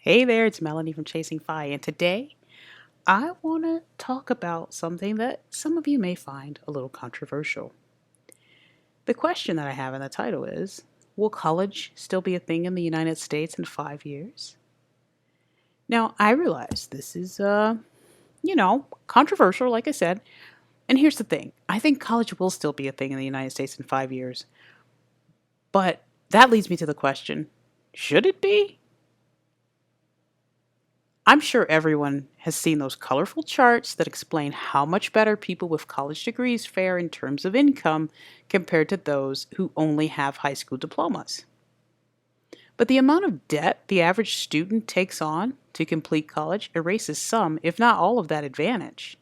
Hey there, it's Melanie from Chasing Fi, and today I want to talk about something that some of you may find a little controversial. The question that I have in the title is, will college still be a thing in the United States in 5 years? Now, I realize this is, controversial, like I said, and here's the thing. I think college will still be a thing in the United States in 5 years, but that leads me to the question, should it be? I'm sure everyone has seen those colorful charts that explain how much better people with college degrees fare in terms of income compared to those who only have high school diplomas. But the amount of debt the average student takes on to complete college erases some, if not all, of that advantage.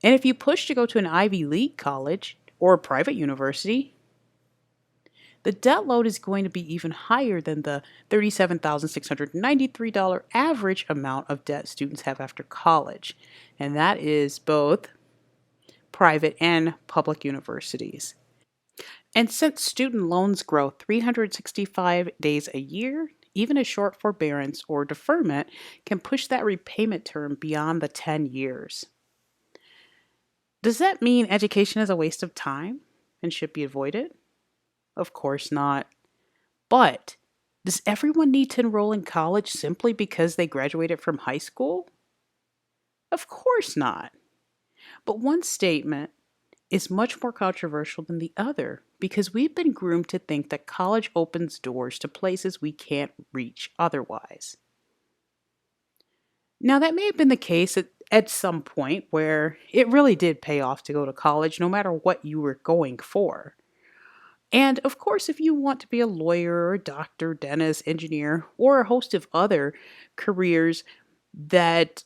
And if you push to go to an Ivy League college or a private university, the debt load is going to be even higher than the $37,693 average amount of debt students have after college. And that is both private and public universities. And since student loans grow 365 days a year, even a short forbearance or deferment can push that repayment term beyond the 10 years. Does that mean education is a waste of time and should be avoided? Of course not. But does everyone need to enroll in college simply because they graduated from high school? Of course not. But one statement is much more controversial than the other because we've been groomed to think that college opens doors to places we can't reach otherwise. Now, that may have been the case at some point where it really did pay off to go to college no matter what you were going for. And of course, if you want to be a lawyer, or a doctor, dentist, engineer, or a host of other careers that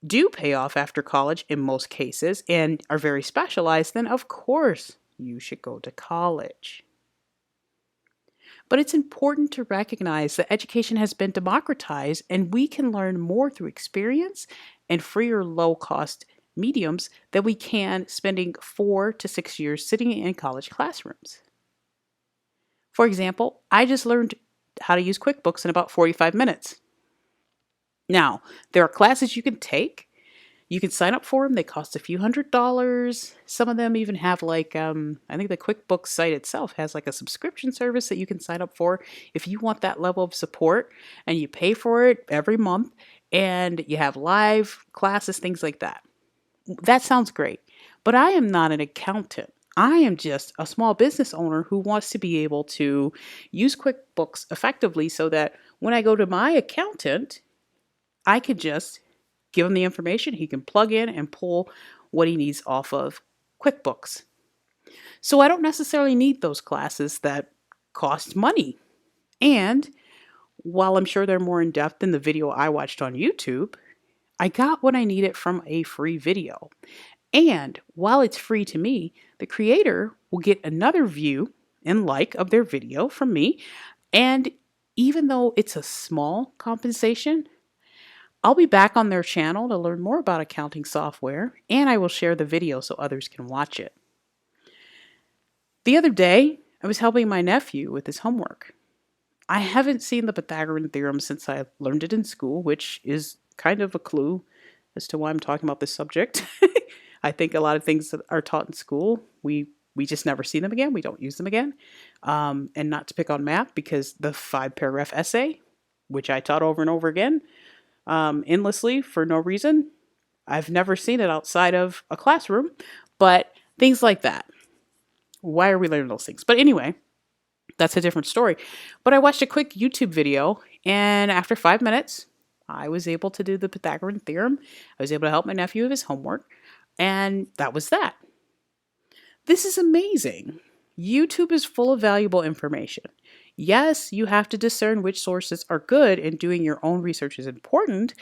do pay off after college in most cases and are very specialized, then of course you should go to college. But it's important to recognize that education has been democratized and we can learn more through experience and free or low cost mediums than we can spending 4 to 6 years sitting in college classrooms. For example, I just learned how to use QuickBooks in about 45 minutes. Now, there are classes you can take. You can sign up for them. They cost a few $100s. Some of them even have I think the QuickBooks site itself has like a subscription service that you can sign up for if you want that level of support, and you pay for it every month and you have live classes, things like that. That sounds great, but I am not an accountant. I am just a small business owner who wants to be able to use QuickBooks effectively so that when I go to my accountant, I can just give him the information. He can plug in and pull what he needs off of QuickBooks. So I don't necessarily need those classes that cost money. And while I'm sure they're more in depth than the video I watched on YouTube, I got what I needed from a free video. And while it's free to me, the creator will get another view and like of their video from me. And even though it's a small compensation, I'll be back on their channel to learn more about accounting software, and I will share the video so others can watch it. The other day, I was helping my nephew with his homework. I haven't seen the Pythagorean theorem since I learned it in school, which is kind of a clue as to why I'm talking about this subject. I think a lot of things that are taught in school, we just never see them again. We don't use them again. And not to pick on math, because the 5-paragraph essay, which I taught over and over again, endlessly for no reason, I've never seen it outside of a classroom, but things like that. Why are we learning those things? But anyway, that's a different story. But I watched a quick YouTube video, and after 5 minutes, I was able to do the Pythagorean theorem. I was able to help my nephew with his homework, and that was that. This is amazing. YouTube is full of valuable information. Yes, you have to discern which sources are good, and doing your own research is important,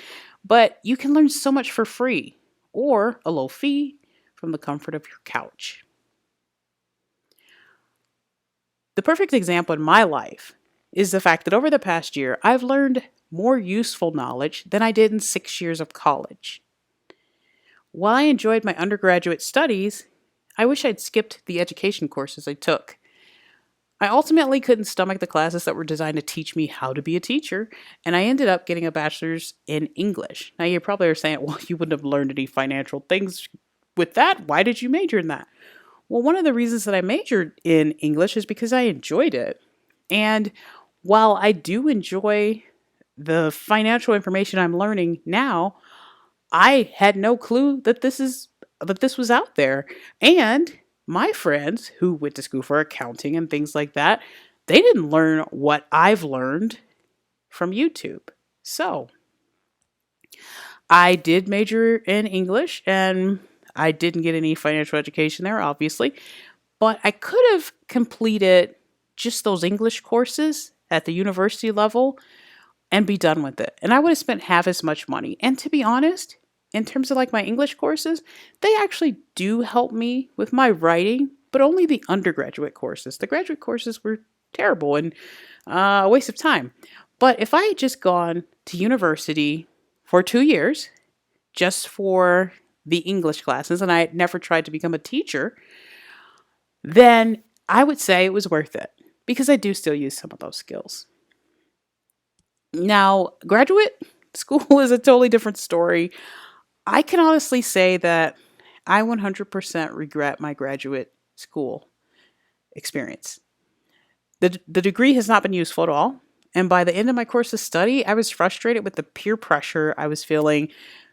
but you can learn so much for free or a low fee from the comfort of your couch. The perfect example in my life is the fact that over the past year, I've learned more useful knowledge than I did in 6 years of college. While I enjoyed my undergraduate studies, I wish I'd skipped the education courses I took. I ultimately couldn't stomach the classes that were designed to teach me how to be a teacher, and I ended up getting a bachelor's in English. Now, you probably are saying, well, you wouldn't have learned any financial things with that. Why did you major in that? Well, one of the reasons that I majored in English is because I enjoyed it. And while I do enjoy the financial information I'm learning now, I had no clue that this was out there. And my friends who went to school for accounting and things like that, they didn't learn what I've learned from YouTube. So, I did major in English and I didn't get any financial education there, obviously, but I could have completed just those English courses at the university level and be done with it. And I would have spent half as much money. And to be honest, in terms of like my English courses, they actually do help me with my writing, but only the undergraduate courses. The graduate courses were terrible and a waste of time. But if I had just gone to university for 2 years just for the English classes and I had never tried to become a teacher, then I would say it was worth it because I do still use some of those skills. Now, graduate school is a totally different story. I can honestly say that I 100% regret my graduate school experience. The degree has not been useful at all. And by the end of my course of study, I was frustrated with the peer pressure I was feeling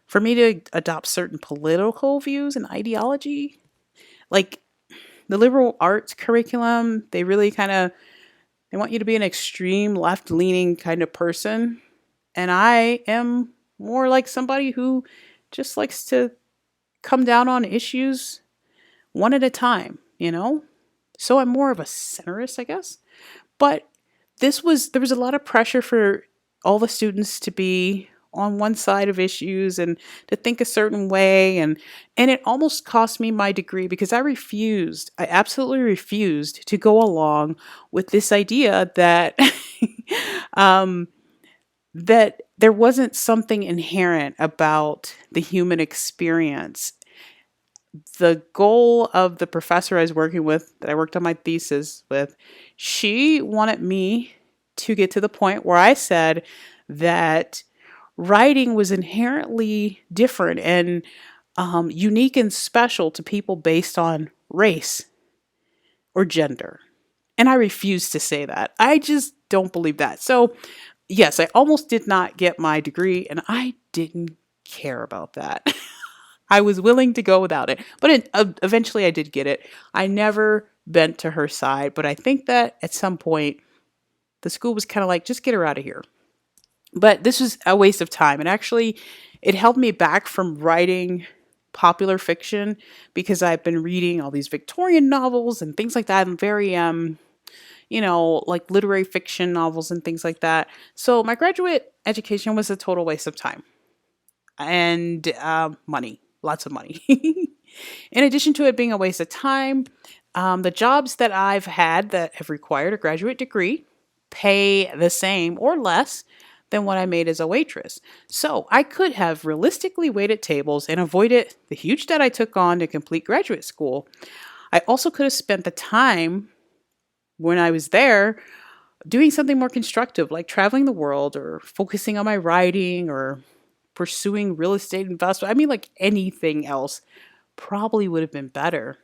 for me to adopt certain political views and ideology. Like the liberal arts curriculum, they really kind of they want you to be an extreme left-leaning kind of person. And I am more like somebody who just likes to come down on issues one at a time, you know? So I'm more of a centerist, I guess. But there was a lot of pressure for all the students to be on one side of issues and to think a certain way and it almost cost me my degree because I absolutely refused to go along with this idea that um that there wasn't something inherent about the human experience. The goal of the professor I was working with, that I worked on my thesis with, she wanted me to get to the point where I said that writing was inherently different and unique and special to people based on race or gender. And I refuse to say that. I just don't believe that. So, yes, I almost did not get my degree, and I didn't care about that. I was willing to go without it, but eventually I did get it. I never bent to her side, but I think that at some point the school was kind of like, just get her out of here. But this was a waste of time, and actually, it held me back from writing popular fiction because I've been reading all these Victorian novels and things like that. I'm very like literary fiction novels and things like that. So my graduate education was a total waste of time and money, lots of money. In addition to it being a waste of time, the jobs that I've had that have required a graduate degree pay the same or less than what I made as a waitress. So I could have realistically waited tables and avoided the huge debt I took on to complete graduate school. I also could have spent the time when I was there doing something more constructive, like traveling the world or focusing on my writing or pursuing real estate investment. I mean, like anything else probably would have been better.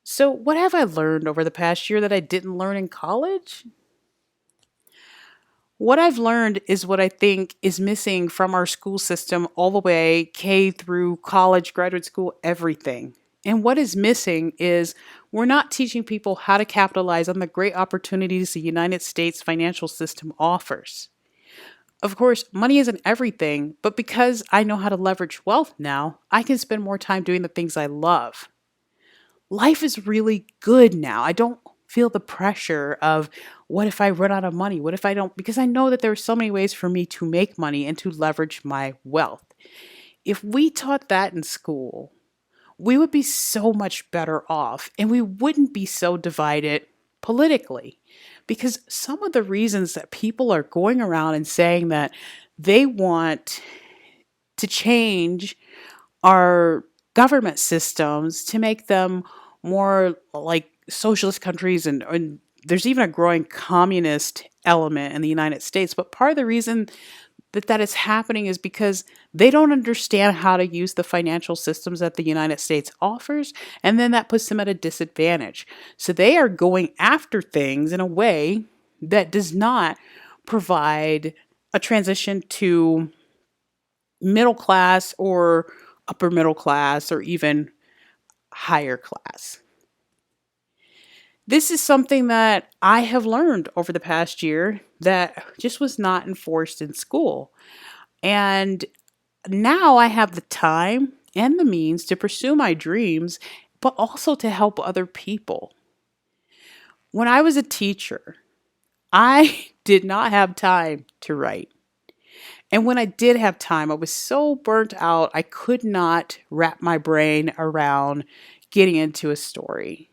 So, what have I learned over the past year that I didn't learn in college? What I've learned is what I think is missing from our school system all the way K through college, graduate school, everything. And what is missing is we're not teaching people how to capitalize on the great opportunities the United States financial system offers. Of course, money isn't everything, but because I know how to leverage wealth now, I can spend more time doing the things I love. Life is really good now. I don't feel the pressure of what if I run out of money? What if I don't? Because I know that there are so many ways for me to make money and to leverage my wealth. If we taught that in school, we would be so much better off and we wouldn't be so divided politically. Because some of the reasons that people are going around and saying that they want to change our government systems to make them more like socialist countries, and there's even a growing communist element in the United States. But part of the reason that is happening is because they don't understand how to use the financial systems that the United States offers, and then that puts them at a disadvantage. So they are going after things in a way that does not provide a transition to middle class or upper middle class or even higher class. This is something that I have learned over the past year that just was not enforced in school. And now I have the time and the means to pursue my dreams, but also to help other people. When I was a teacher, I did not have time to write. And when I did have time, I was so burnt out, I could not wrap my brain around getting into a story.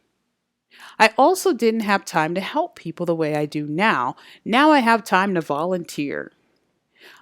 I also didn't have time to help people the way I do now. Now I have time to volunteer.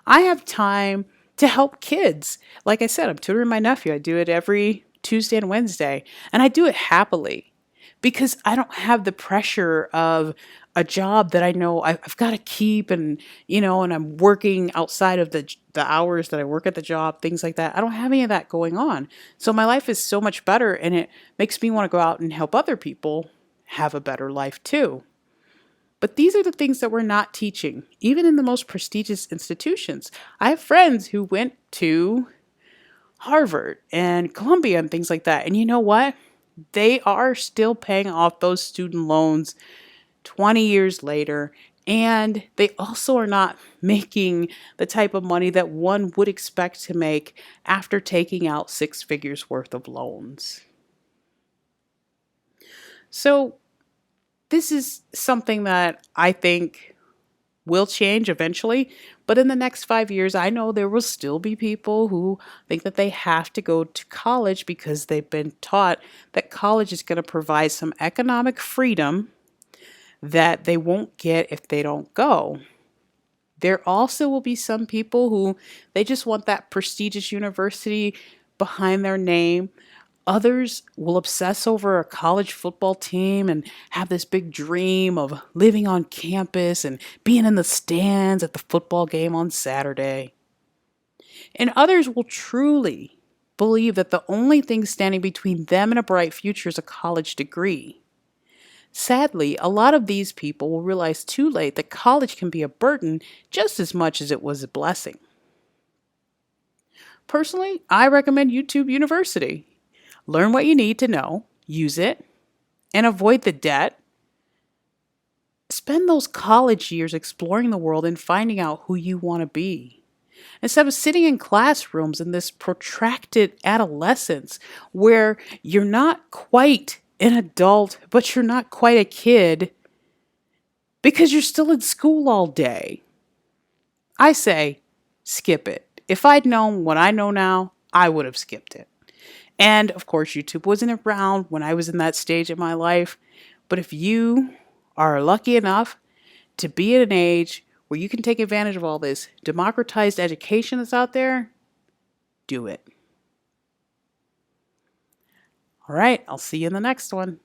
I have time to help kids. Like I said, I'm tutoring my nephew. I do it every Tuesday and Wednesday, and I do it happily because I don't have the pressure of a job that I know I've got to keep, and I'm working outside of the hours that I work at the job, things like that. I don't have any of that going on. So my life is so much better, and it makes me want to go out and help other people have a better life too. But these are the things that we're not teaching, even in the most prestigious institutions. I have friends who went to Harvard and Columbia and things like that. And you know what? They are still paying off those student loans 20 years later. And they also are not making the type of money that one would expect to make after taking out 6 figures worth of loans. So, this is something that I think will change eventually. But in the next 5 years, I know there will still be people who think that they have to go to college because they've been taught that college is going to provide some economic freedom that they won't get if they don't go. There also will be some people who they just want that prestigious university behind their name. Others will obsess over a college football team and have this big dream of living on campus and being in the stands at the football game on Saturday. And others will truly believe that the only thing standing between them and a bright future is a college degree. Sadly, a lot of these people will realize too late that college can be a burden just as much as it was a blessing. Personally, I recommend YouTube University. Learn what you need to know, use it, and avoid the debt. Spend those college years exploring the world and finding out who you want to be. Instead of sitting in classrooms in this protracted adolescence where you're not quite an adult, but you're not quite a kid because you're still in school all day. I say, skip it. If I'd known what I know now, I would have skipped it. And of course, YouTube wasn't around when I was in that stage of my life. But if you are lucky enough to be at an age where you can take advantage of all this democratized education that's out there, do it. All right, I'll see you in the next one.